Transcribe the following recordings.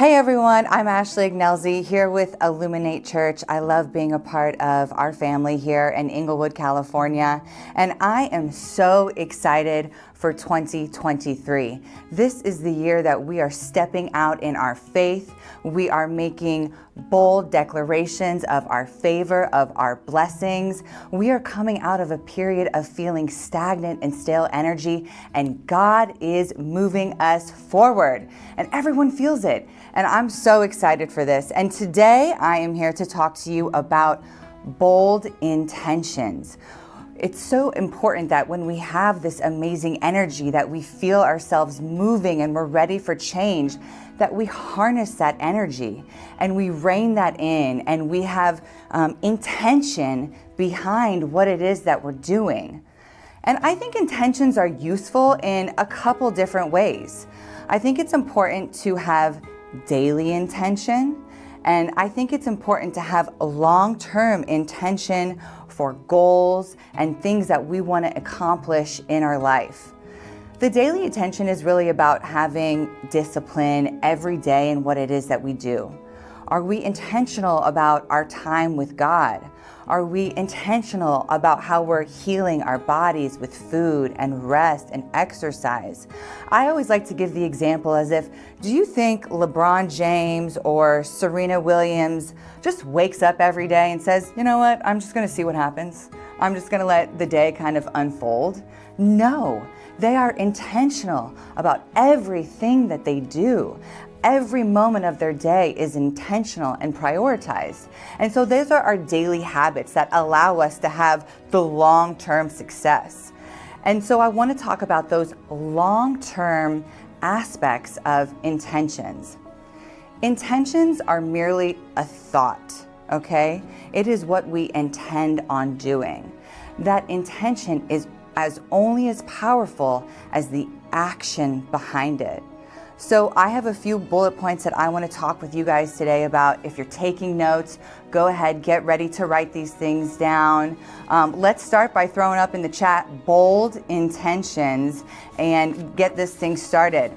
Hey everyone, I'm Ashleigh Ignelzi here with Illuminate Church. I love being a part of our family here in Inglewood, California, and I am so excited for 2023. This is the year that we are stepping out in our faith. We are making bold declarations of our favor, of our blessings. We are coming out of a period of feeling stagnant and stale energy, and God is moving us forward, and everyone feels it. And I'm so excited for this. And today I am here to talk to you about bold intentions. It's so important that when we have this amazing energy, that we feel ourselves moving and we're ready for change, that we harness that energy and we rein that in, and we have intention behind what it is that we're doing. And I think intentions are useful in a couple different ways. I think it's important to have daily intention, and I think it's important to have a long-term intention for goals and things that we want to accomplish in our life. The daily intention is really about having discipline every day in what it is that we do. Are we intentional about our time with God? Are we intentional about how we're healing our bodies with food and rest and exercise? I always like to give the example as if, do you think LeBron James or Serena Williams just wakes up every day and says, you know what, I'm just going to see what happens. I'm just going to let the day kind of unfold? No, they are intentional about everything that they do. Every moment of their day is intentional and prioritized. And so those are our daily habits that allow us to have the long-term success. And so I want to talk about those long-term aspects of intentions. Intentions are merely a thought, okay? It is what we intend on doing. That intention is only as powerful as the action behind it. So I have a few bullet points that I want to talk with you guys today about. If you're taking notes, go ahead, get ready to write these things down. Let's start by throwing up in the chat bold intentions and get this thing started.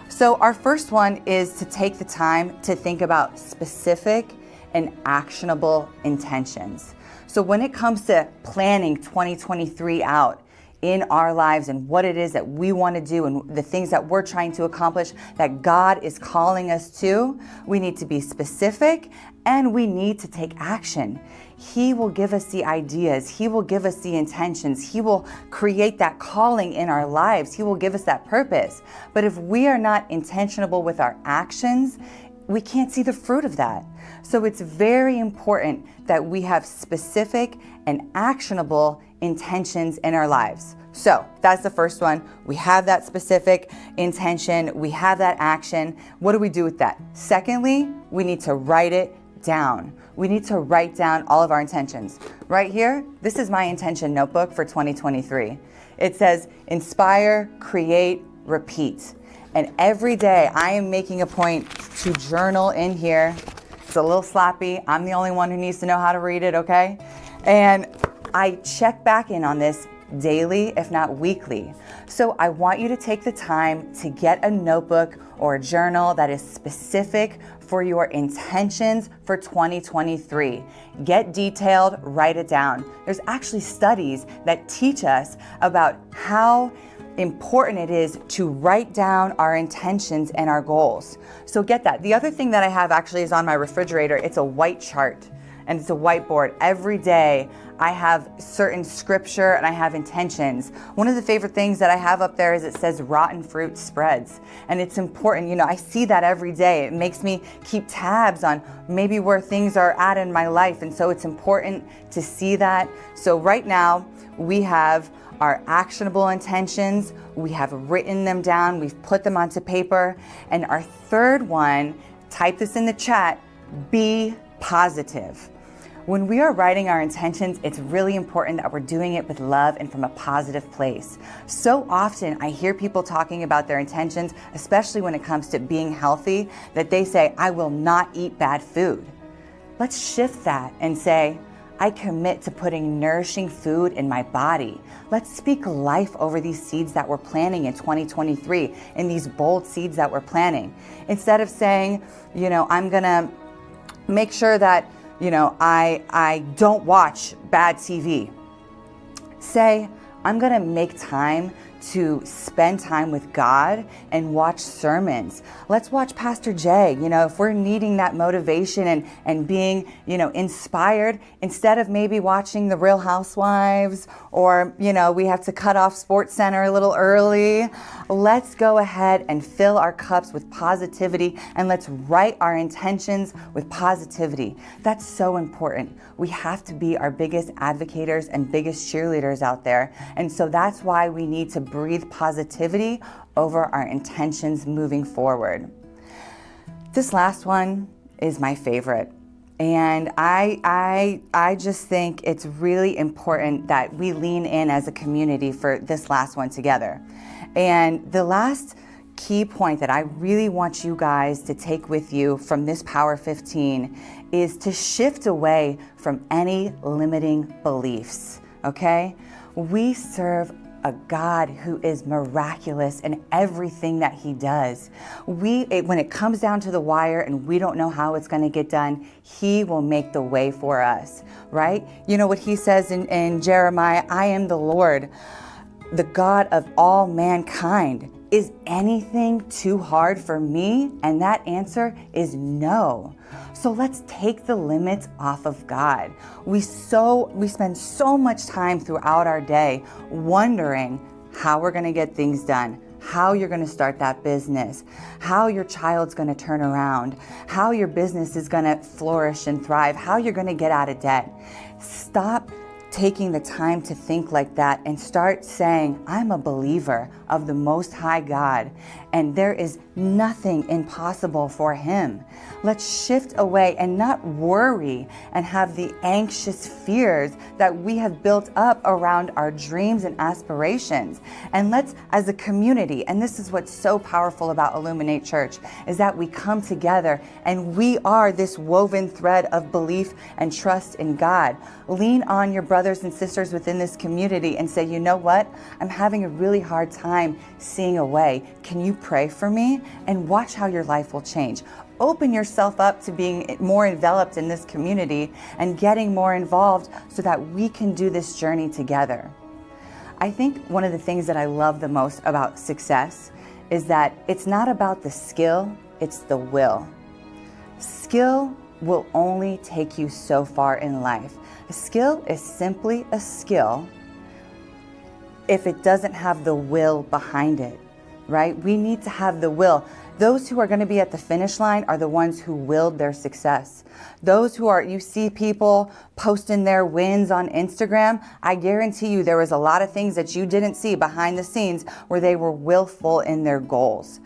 So our first one is to take the time to think about specific and actionable intentions. So when it comes to planning 2023 out, in our lives and what it is that we want to do and the things that we're trying to accomplish that God is calling us to, we need to be specific and we need to take action. He will give us the ideas. He will give us the intentions. He will create that calling in our lives. He will give us that purpose. But if we are not intentional with our actions, we can't see the fruit of that. So it's very important that we have specific and actionable intentions in our lives. So that's the first one. We have that specific intention. We have that action. What do we do with that? Secondly, we need to write it down. We need to write down all of our intentions. Right here, this is my intention notebook for 2023. It says inspire, create, repeat. And every day I am making a point to journal in here. It's a little sloppy. I'm the only one who needs to know how to read it, okay? And I check back in on this daily, if not weekly. So I want you to take the time to get a notebook or a journal that is specific for your intentions for 2023. Get detailed, write it down. There's actually studies that teach us about how important it is to write down our intentions and our goals. So get that. The other thing that I have actually is on my refrigerator. It's a white chart and it's a whiteboard. Every day I have certain scripture and I have intentions. One of the favorite things that I have up there is it says rotten fruit spreads. And it's important, I see that every day. It makes me keep tabs on maybe where things are at in my life. And so it's important to see that. So right now we have our actionable intentions. We have written them down. We've put them onto paper. And our third one, type this in the chat, be positive. When we are writing our intentions, it's really important that we're doing it with love and from a positive place. So often I hear people talking about their intentions, especially when it comes to being healthy, that they say, I will not eat bad food. Let's shift that and say, I commit to putting nourishing food in my body. Let's speak life over these seeds that we're planting in 2023, in these bold seeds that we're planting. Instead of saying, I'm gonna make sure that, I don't watch bad TV. Say, I'm gonna make time to spend time with God and watch sermons. Let's watch Pastor Jay. If we're needing that motivation and being, inspired, instead of maybe watching The Real Housewives, or, we have to cut off Sports Center a little early, let's go ahead and fill our cups with positivity, and let's write our intentions with positivity. That's so important. We have to be our biggest advocates and biggest cheerleaders out there. And so that's why we need to breathe positivity over our intentions moving forward. This last one is my favorite. And I just think it's really important that we lean in as a community for this last one together. And the last key point that I really want you guys to take with you from this Power 15 is to shift away from any limiting beliefs, okay? We serve a God who is miraculous in everything that he does. When it comes down to the wire and we don't know how it's going to get done, he will make the way for us, right? You know what he says in Jeremiah, I am the Lord, the God of all mankind. Is anything too hard for me? And that answer is no. So let's take the limits off of God. We spend so much time throughout our day wondering how we're going to get things done, how you're going to start that business, how your child's going to turn around, how your business is going to flourish and thrive, how you're going to get out of debt. Stop taking the time to think like that and start saying, I'm a believer of the Most High God, and there is nothing impossible for him. Let's shift away and not worry and have the anxious fears that we have built up around our dreams and aspirations. And let's, as a community, and this is what's so powerful about Illuminate Church, is that we come together and we are this woven thread of belief and trust in God. Lean on your brothers and sisters within this community and say, you know what? I'm having a really hard time seeing a way. Can you pray for me? And watch how your life will change. Open yourself up to being more enveloped in this community and getting more involved so that we can do this journey together. I think one of the things that I love the most about success is that it's not about the skill, it's the will. Skill will only take you so far in life. A skill is simply a skill if it doesn't have the will behind it, right? We need to have the will. Those who are going to be at the finish line are the ones who willed their success. Those who you see people posting their wins on Instagram, I guarantee you there was a lot of things that you didn't see behind the scenes where they were willful in their goals.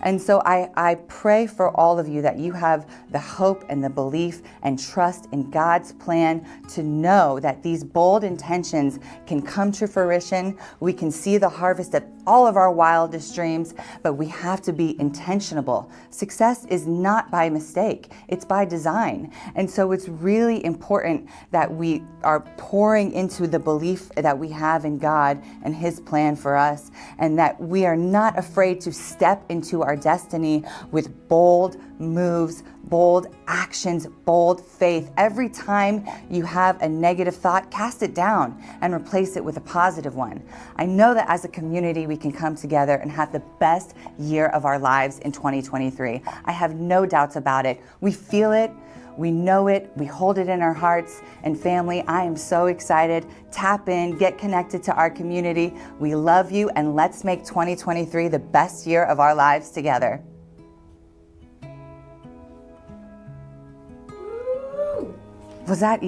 And so I pray for all of you that you have the hope and the belief and trust in God's plan to know that these bold intentions can come to fruition. We can see the harvest of all of our wildest dreams, but we have to be intentional. Success is not by mistake, it's by design. And so it's really important that we are pouring into the belief that we have in God and his plan for us, and that we are not afraid to step into our destiny with bold moves, bold actions, bold faith. Every time you have a negative thought, cast it down and replace it with a positive one. I know that as a community, we can come together and have the best year of our lives in 2023. I have no doubts about it. We feel it. We know it, we hold it in our hearts. And family, I am so excited. Tap in, get connected to our community. We love you, and let's make 2023 the best year of our lives together. Was that